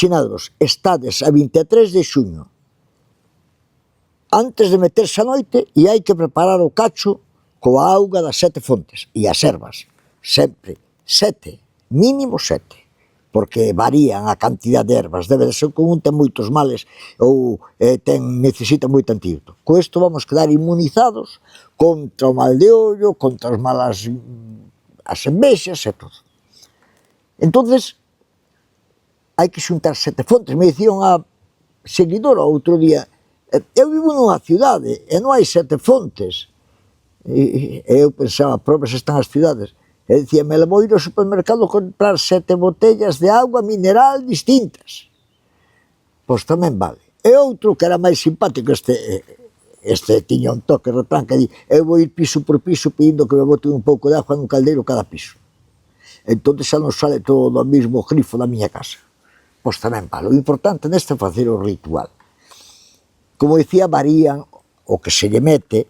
imaginadvos, estades a 23 de xuño, antes de meterse a noite, e hai que preparar o cacho coa auga das 7 fontes, e as ervas, sempre 7, mínimo 7, porque varían a cantidad de ervas, debe de ser que un ten moitos males ou necesita moito antídoto. Co isto vamos quedar inmunizados contra o mal de ollo, contra as malas, as envexas e todo. Entonces, hai que xuntar 7 fontes. Me dicía unha seguidora outro día, eu vivo nunha cidade e non hai 7 fontes. E eu pensaba, probas están as cidades. E dicía, me vou ir ao supermercado a comprar 7 botellas de agua mineral distintas. Pois tamén vale. E outro que era máis simpático, este tiña un toque retranca, di, eu vou ir piso por piso pedindo que me boten un pouco de agua nun caldeiro cada piso. Entón xa non sale todo do mesmo grifo da miña casa. Pois tamén vale. O importante neste é facer o ritual. Como dicía, varían o que se lle mete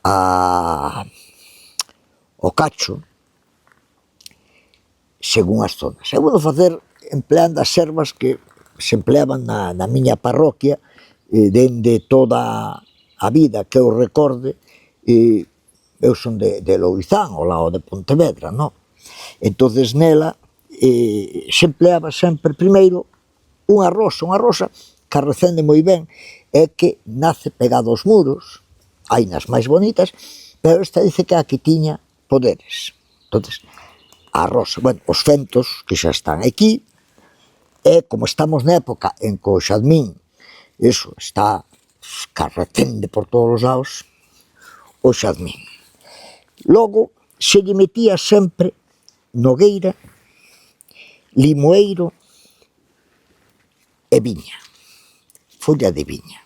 ao cacho según as zonas. Eu vou facer empleando as ervas que se empleaban na miña parroquia dende toda a vida que eu recorde. Eu son de Lourizán, ao lado de Pontevedra, non? Entonces nela se empleaba sempre primeiro unha rosa que recende moi ben, é que nace pegado aos muros, hai nas máis bonitas, pero esta dice que a que tiña poderes. Entonces, a rosa, bueno, os fentos que xa están aquí, e como estamos na época en que o xadmín, eso, está que recende por todos os lados, o xadmín. Logo, se lle metía sempre nogueira, limoeiro e viña, folla de viña.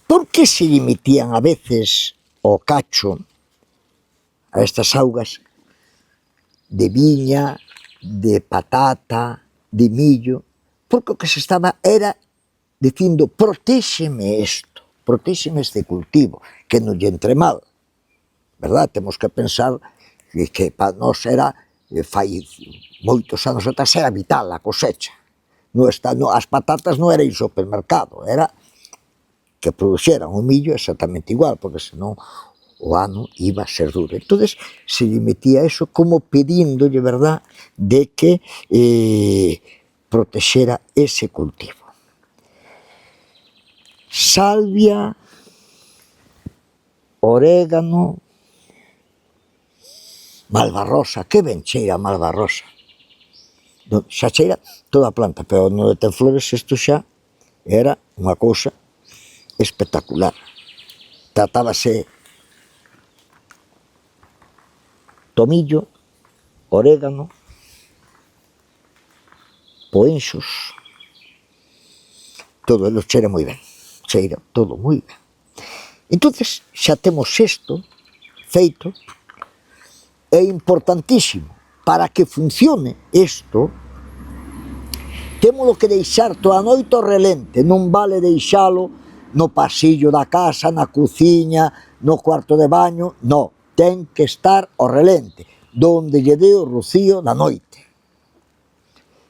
Por que se lle metían a veces ao cacho a estas augas de viña, de patata, de millo? Porque o que se estaba era dicindo, protéxeme isto, protéxeme este cultivo, que non lle entre mal, verdad? Temos que pensar que para nós era, fai moitos anos atrás, era vital a cosecha. As patatas non era ir ao supermercado, era que produxeran o millo exactamente igual, porque senón o ano iba a ser duro. Entón, se lle metía eso como pedíndolle, verdad, de que protexera ese cultivo. Salvia, orégano, malvarrosa, que ben cheira a malvarrosa. Xa cheira toda a planta, pero non ten flores, isto xa era unha cousa espectacular. Tratábase tomillo, orégano, poenxos, todo elo cheira moi ben, cheira todo moi ben. Entón, xa temos isto feito, é importantísimo, para que funcione isto, témolo que deixar toda a noite ao relente, non vale deixalo no pasillo da casa, na cociña, no cuarto de baño, non, ten que estar ao relente, donde lle dé o rocío da noite.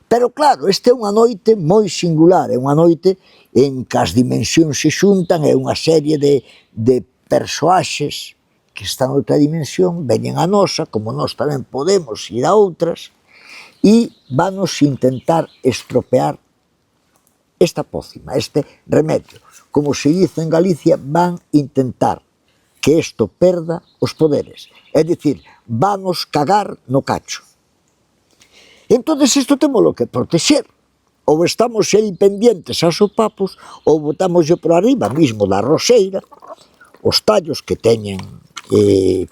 Pero claro, esta é unha noite moi singular, é unha noite en que as dimensións se xuntan, é unha serie de persoaxes que están noutra dimensión, veñen a nosa, como nós tamén podemos ir a outras, e vanos intentar estropear esta pócima, este remedio. Como se dice en Galicia, van intentar que isto perda os poderes, é dicir, vanos cagar no cacho. Entón, isto témolo que protexer, ou estamos aí pendientes aos sopapos, ou botámoslle por arriba mismo da roseira, os tallos que teñen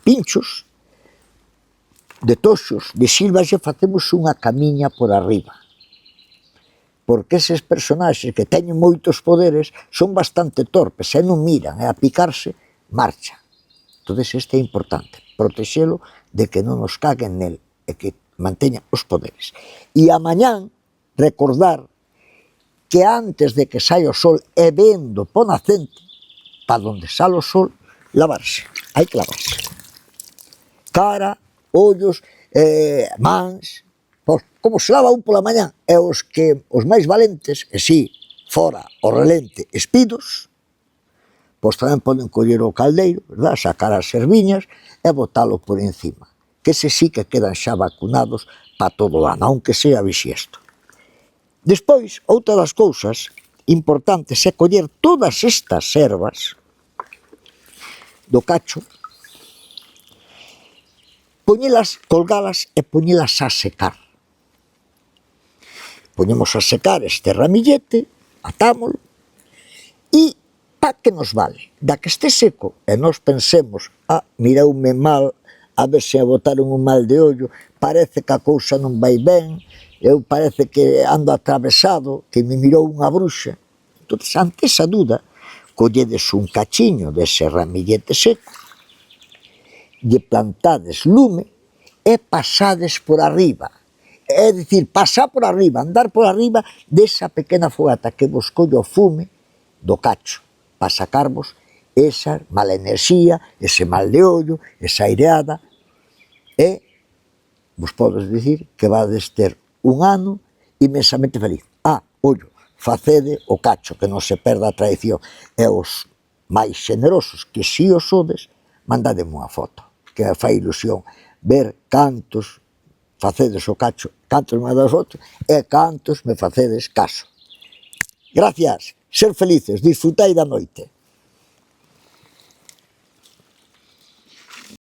pinchos, de toxos, de silvas, e facemos unha camiña por arriba. Porque eses personaxes que teñen moitos poderes son bastante torpes, e non miran, e a picarse, marcha. Entón, este é importante, protexelo de que non nos caguen nel, e que manteña os poderes. E a mañán, recordar que antes de que saia o sol e vendo po nacente, para onde sale o sol, lavarse, hai que lavarse. Cara, ollos, mans, Pois, como se lava un pola mañá, e os máis valentes, e si, fora o relente espidos, pois tamén poden coller o caldeiro, verdad? Sacar as serviñas e botalo por encima, que se sí que quedan xa vacunados para todo o ano, aunque sea bisiesto. Despois, outra das cousas importantes é coller todas estas ervas do cacho, poñelas, colgalas e poñelas a secar. Poñemos a secar este ramillete, atámolo, e pa que nos vale? Da que este seco e nós pensemos, miroume mal, a ver se a botaron un mal de ollo, parece que a cousa non vai ben, eu parece que ando atravesado, que me mirou unha bruxa. Entón, ante esa duda, colledes un cachiño dese ramillete seco, lle plantades lume e pasades por arriba. É dicir, pasar por arriba, andar por arriba desa pequena fogata que vos colle o fume do cacho, para sacarvos esa mala enerxía, ese mal de ollo, esa aireada, e vos podes dicir que vades ter un ano inmensamente feliz. Ollo, facede o cacho, que non se perda a tradición, e os máis xenerosos, que si os sodes, mandademe unha foto, que fai ilusión ver cantos facedes o cacho, cantos me das foto, e cantos me facedes caso. Gracias, ser felices, disfrutai da noite.